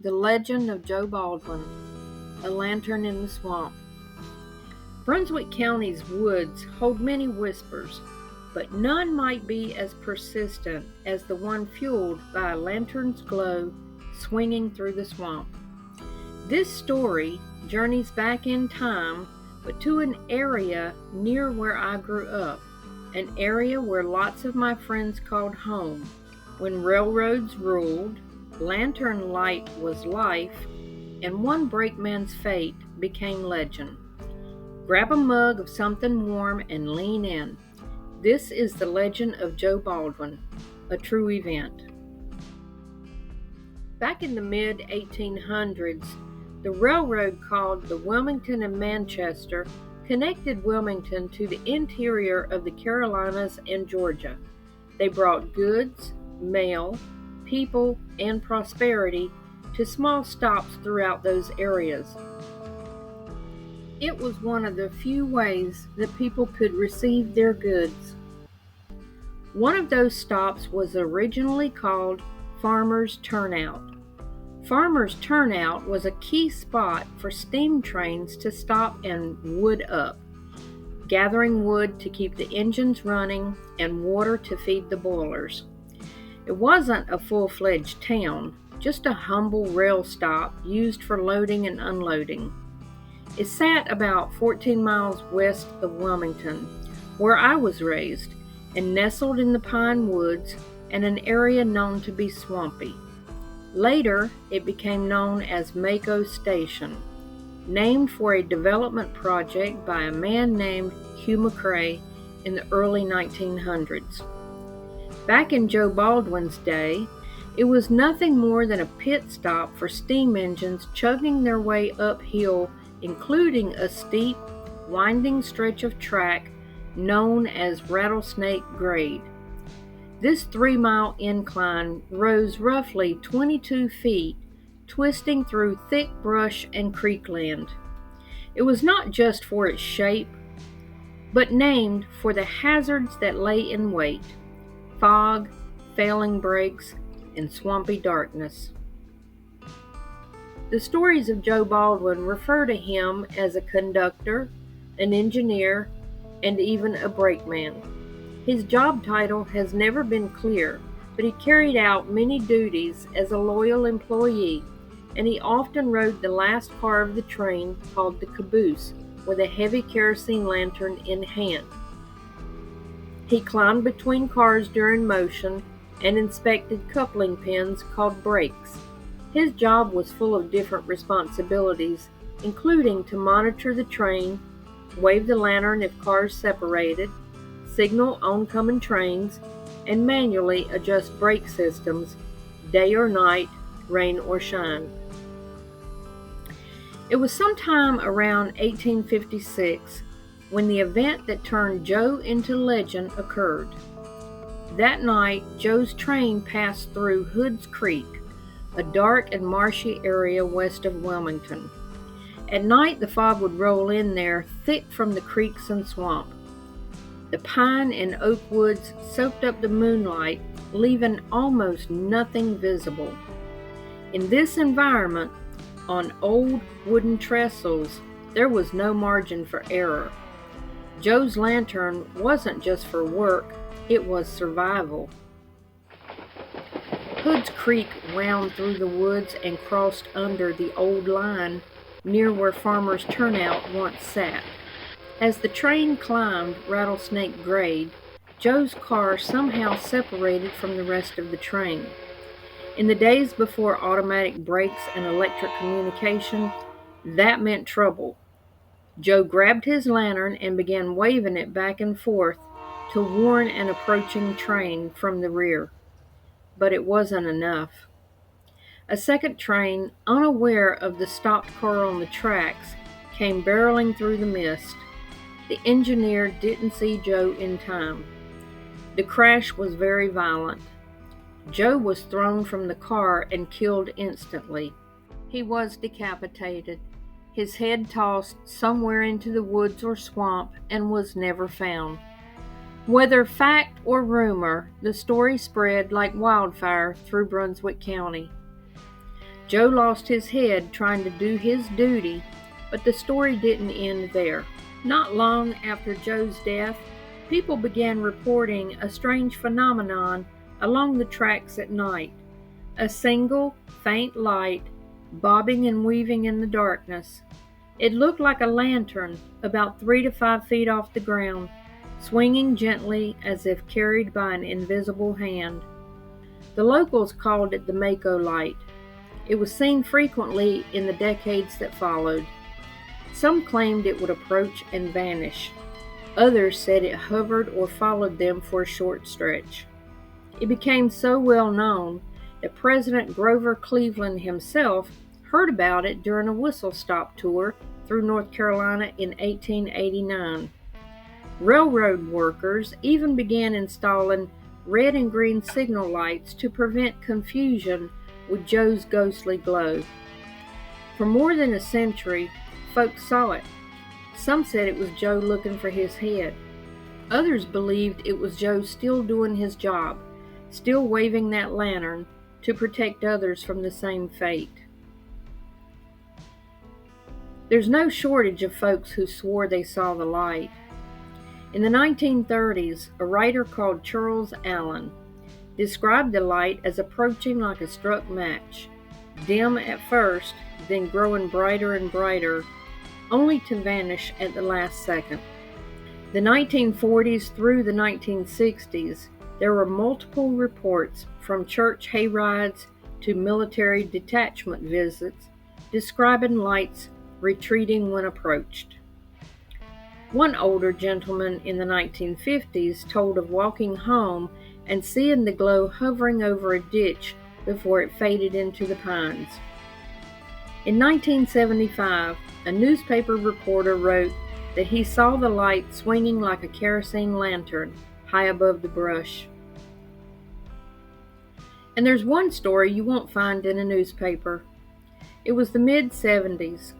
The Legend of Joe Baldwin, A Lantern in the Swamp. Brunswick County's woods hold many whispers, but none might be as persistent as the one fueled by a lantern's glow swinging through the swamp. This story journeys back in time, but to an area near where I grew up, an area where lots of my friends called home, when railroads ruled, lantern light was life, and one brakeman's fate became legend. Grab a mug of something warm and lean in. This is the Legend of Joe Baldwin, a true event. Back in the mid-1800s, the railroad called the Wilmington and Manchester connected Wilmington to the interior of the Carolinas and Georgia. They brought goods, mail, people, and prosperity to small stops throughout those areas. It was one of the few ways that people could receive their goods. One of those stops was originally called Farmer's Turnout. Farmer's Turnout was a key spot for steam trains to stop and wood up, gathering wood to keep the engines running and water to feed the boilers. It wasn't a full-fledged town, just a humble rail stop used for loading and unloading. It sat about 14 miles west of Wilmington, where I was raised, and nestled in the pine woods and an area known to be swampy. Later, it became known as Mako Station, named for a development project by a man named Hugh McCrae in the early 1900s. Back in Joe Baldwin's day, it was nothing more than a pit stop for steam engines chugging their way uphill, including a steep, winding stretch of track known as Rattlesnake Grade. This 3-mile incline rose roughly 22 feet, twisting through thick brush and creekland. It was not just for its shape, but named for the hazards that lay in wait: fog, failing brakes, and swampy darkness. The stories of Joe Baldwin refer to him as a conductor, an engineer, and even a brakeman. His job title has never been clear, but he carried out many duties as a loyal employee, and he often rode the last car of the train, called the caboose, with a heavy kerosene lantern in hand. He climbed between cars during motion and inspected coupling pins called brakes. His job was full of different responsibilities, including to monitor the train, wave the lantern if cars separated, signal oncoming trains, and manually adjust brake systems, day or night, rain or shine. It was sometime around 1856 when the event that turned Joe into legend occurred. That night, Joe's train passed through Hood's Creek, a dark and marshy area west of Wilmington. At night, the fog would roll in there, thick from the creeks and swamp. The pine and oak woods soaked up the moonlight, leaving almost nothing visible. In this environment, on old wooden trestles, there was no margin for error. Joe's lantern wasn't just for work, it was survival. Hood's Creek wound through the woods and crossed under the old line near where Farmer's Turnout once sat. As the train climbed Rattlesnake Grade, Joe's car somehow separated from the rest of the train. In the days before automatic brakes and electric communication, that meant trouble. Joe grabbed his lantern and began waving it back and forth to warn an approaching train from the rear. But it wasn't enough. A second train, unaware of the stopped car on the tracks, came barreling through the mist. The engineer didn't see Joe in time. The crash was very violent. Joe was thrown from the car and killed instantly. He was decapitated, his head tossed somewhere into the woods or swamp, and was never found. Whether fact or rumor, the story spread like wildfire through Brunswick County. Joe lost his head trying to do his duty, but the story didn't end there. Not long after Joe's death, people began reporting a strange phenomenon along the tracks at night. A single, faint light bobbing and weaving in the darkness. It looked like a lantern about 3 to 5 feet off the ground, swinging gently as if carried by an invisible hand. The locals called it the Mako light. It was seen frequently in the decades that followed. Some claimed it would approach and vanish. Others said it hovered or followed them for a short stretch. It became so well known that President Grover Cleveland himself heard about it during a whistle-stop tour through North Carolina in 1889. Railroad workers even began installing red and green signal lights to prevent confusion with Joe's ghostly glow. For more than a century, folks saw it. Some said it was Joe looking for his head. Others believed it was Joe still doing his job, still waving that lantern to protect others from the same fate. There's no shortage of folks who swore they saw the light. In the 1930s, a writer called Charles Allen described the light as approaching like a struck match, dim at first, then growing brighter and brighter, only to vanish at the last second. The 1940s through the 1960s, there were multiple reports from church hayrides to military detachment visits describing lights retreating when approached. One older gentleman in the 1950s told of walking home and seeing the glow hovering over a ditch before it faded into the pines. In 1975, a newspaper reporter wrote that he saw the light swinging like a kerosene lantern high above the brush. And there's one story you won't find in a newspaper. It was the mid-70s,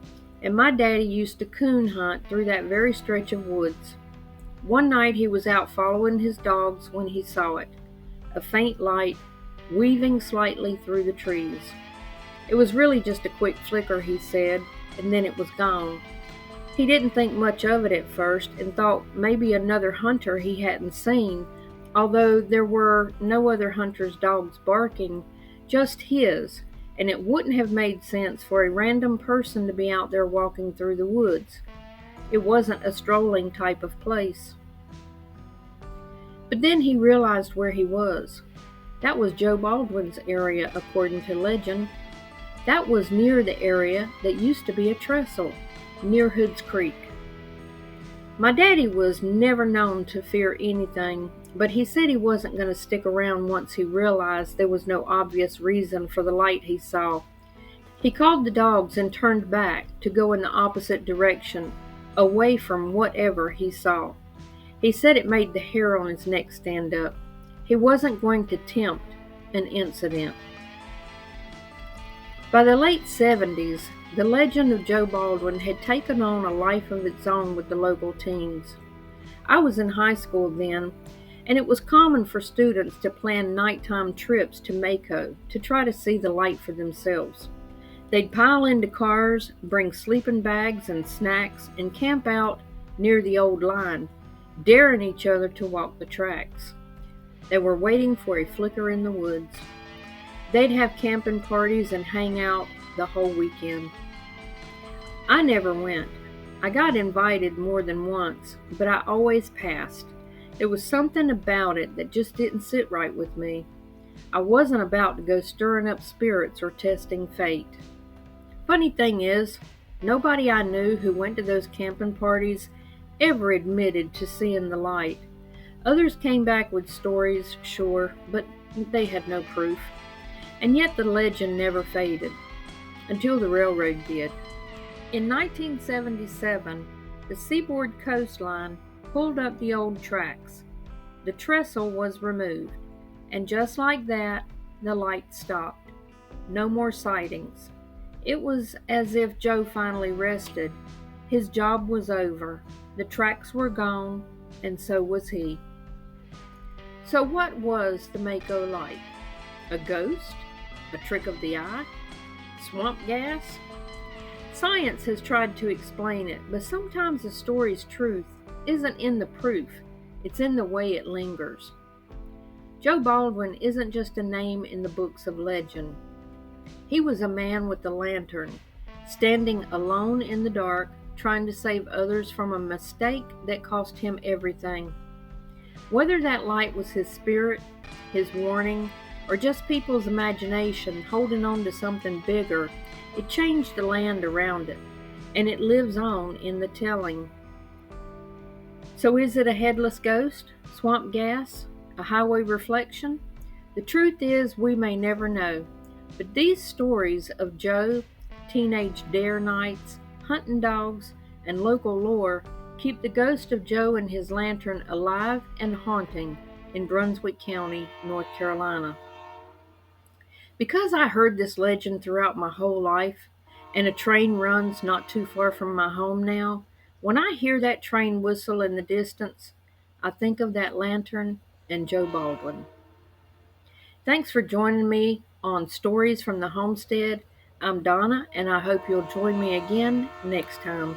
and my daddy used to coon hunt through that very stretch of woods. One night he was out following his dogs when he saw it, a faint light weaving slightly through the trees. It was really just a quick flicker, he said, and then it was gone. He didn't think much of it at first and thought maybe another hunter he hadn't seen, although there were no other hunters' dogs barking, just his, and it wouldn't have made sense for a random person to be out there walking through the woods. It wasn't a strolling type of place. But then he realized where he was. That was Joe Baldwin's area, according to legend. That was near the area that used to be a trestle, near Hood's Creek. My daddy was never known to fear anything, but he said he wasn't going to stick around once he realized there was no obvious reason for the light he saw. He called the dogs and turned back to go in the opposite direction, away from whatever he saw. He said it made the hair on his neck stand up. He wasn't going to tempt an incident. By the late 70s, the Legend of Joe Baldwin had taken on a life of its own with the local teens. I was in high school then, and it was common for students to plan nighttime trips to Mako to try to see the light for themselves. They'd pile into cars, bring sleeping bags and snacks, and camp out near the old line, daring each other to walk the tracks. They were waiting for a flicker in the woods. They'd have camping parties and hang out the whole weekend. I never went. I got invited more than once, but I always passed. There was something about it that just didn't sit right with me. I wasn't about to go stirring up spirits or testing fate. Funny thing is, nobody I knew who went to those camping parties ever admitted to seeing the light. Others came back with stories, sure, but they had no proof. And yet the legend never faded, until the railroad did. In 1977, the seaboard coastline pulled up the old tracks. The trestle was removed, and just like that, the light stopped. No more sightings. It was as if Joe finally rested. His job was over. The tracks were gone, and so was he. So what was the Mako light? A ghost? A trick of the eye? Swamp gas? Science has tried to explain it, but sometimes a story's truth isn't in the proof, it's in the way it lingers. Joe Baldwin isn't just a name in the books of legend. He was a man with a lantern, standing alone in the dark, trying to save others from a mistake that cost him everything. Whether that light was his spirit, his warning, or just people's imagination holding on to something bigger, it changed the land around it, and it lives on in the telling. So is it a headless ghost, swamp gas, a highway reflection? The truth is we may never know, but these stories of Joe, teenage dare nights, hunting dogs, and local lore keep the ghost of Joe and his lantern alive and haunting in Brunswick County, North Carolina. Because I heard this legend throughout my whole life, and a train runs not too far from my home now, when I hear that train whistle in the distance, I think of that lantern and Joe Baldwin. Thanks for joining me on Stories from the Homestead. I'm Donna, and I hope you'll join me again next time.